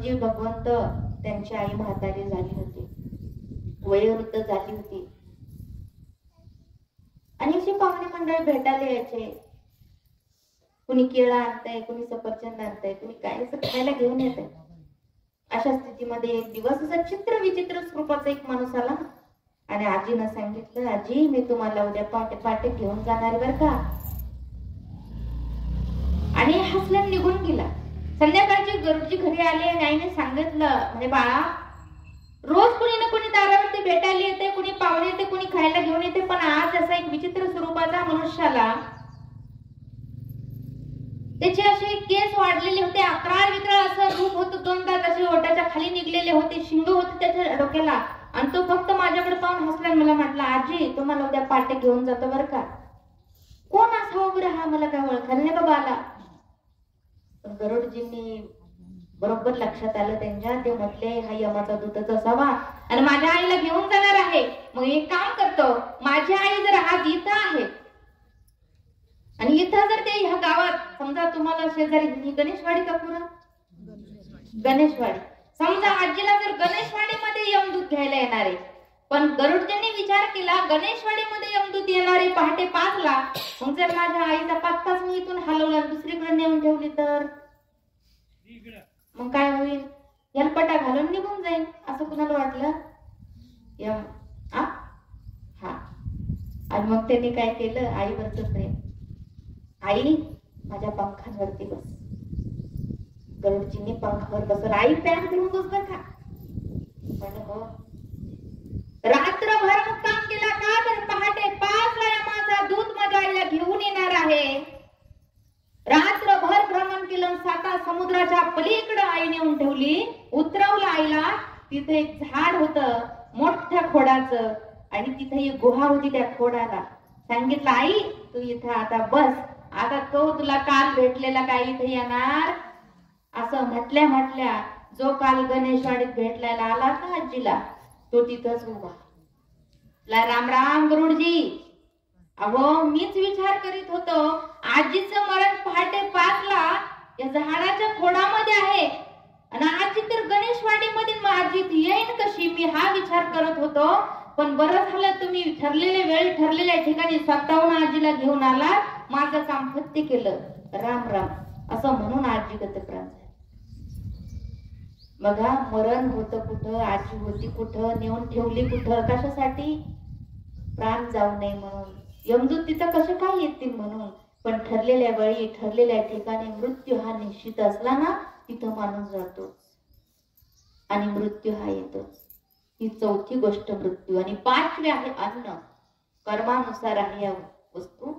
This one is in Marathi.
गरुडजी भगवंत त्यांची आई म्हातारी झाली होती, वयोवृद्ध झाली होती आणि अशी पाहुणे मंडळ भेटायला यायचे. कुणी केळं आणतंय, कुणी सफरचंद आणतंय, कुणी काय खायला घेऊन येतंय. अशा स्थितीमध्ये एक दिवस असा चित्र विचित्र स्वरूपाचा एक माणूस आला आणि आजीनं सांगितलं, आजी मी तुम्हाला उद्या पहाटे पहाटे घेऊन जाणार बर का. आणि हसल्याने निघून गेला. संध्याकाळची गरुडजी घरी आले आणि आईने सांगितलं, म्हणजे बाळा रोज कुणी ना कुणी दारावरती भेटायला येते, कुणी पाहुणे येते, कुणी खायला घेऊन येते, पण आज असा एक विचित्र स्वरूपाचा मनुष्याला त्याचे असे केस वाढलेले होते, अकराळ विक्राळ असं रूप होतं, दोन दात असे ओठाच्या खाली निघलेले होते, शिंग होते त्याच्या डोक्याला आणि तो फक्त माझ्याकडे पाहून हसला. मला म्हटलं, आजी तुम्हाला उद्या पहाटे घेऊन जातो बर का. कोण असावं बरं हा, मला काय ओळखायला नाही बाबा आला. पण गरुडजींनी बरोबर लक्षात आलं त्यांच्या, ते म्हटले हा यमाचा दूतच असावा आणि माझ्या आईला घेऊन जाणार आहे. मग एक काम करतो, माझी आई जर आज इथं आहे आणि इथं जर ते ह्या गावात समजा तुम्हाला शेजारी गणेशवाडी का पुरा गणेशवाडी, समजा आजीला जर गणेशवाडी मध्ये यमदूत घ्यायला येणार आहे, पण गरुडजींनी विचार केला गणेशवाडी मध्ये यमदूत येणारे पहाटे 5 ला, मग जर माझ्या आईचा 5 तास मी इथून हलवला दुसरीकडे नेऊन ठेवली तर मग काय होईल, यलपटा घालून निघून जाईल असं कुणाला वाटलं. हा आणि मग त्यांनी काय केलं, आईवरच प्रेम, आई माझ्या पंखांवरती बस. गरुडजींनी पंखावर बसवलं, आई पॅन करून बस बर का. पण हो रात्रभर मुक्काम केला का, तर पहाटे 5 ला यमाचा दूत माझ्या आईला घेऊन येणार आहे. रात्रभर भ्रमण केलं, 7 समुद्राच्या पलीकडे आई नेऊन ठेवली, उतरवलं आईला. तिथे एक झाड होतं मोठ्या खोडाचं आणि तिथे एक गुहा होती, त्या खोडाला सांगितलं आई तू इथं आता बस, आता तो तुला काल भेटलेला काय इथे येणार. असं म्हटल्या म्हटल्या जो काल गणेशवाडीत भेटलायला आला ना आजीला, तो तिथंच उभा. राम राम गरुडजी. अहो मीच विचार करीत होतो, आजीचं मरण पहाटे 5 ला या झाडाच्या खोडामध्ये आहे आणि आजी तर गणेशवाडी मध्ये, आजी येईन कशी, मी हा विचार करत होतो. पण बरं झालं तुम्ही ठरलेल्या वेळी ठरलेल्या ठिकाणी स्वतःहून आजीला घेऊन आला, माझं काम फत्ते केलं. राम राम असं म्हणून आजी गत प्राण झाली. बघा मरण होतं कुठं, आजी होती कुठं, नेऊन ठेवली कुठं, कशासाठी, प्राण जाऊ नये म्हणून. यमदूत तिथं कसे काय येतील म्हणून. पण ठरलेल्या वेळी ठरलेल्या ठिकाणी मृत्यू हा निश्चित असला ना, तिथं माणूस जातो आणि मृत्यू हा येतोच. ही 4थी गोष्ट मृत्यू. आणि 5वी आहे अन्न, कर्मानुसार आहे या वस्तू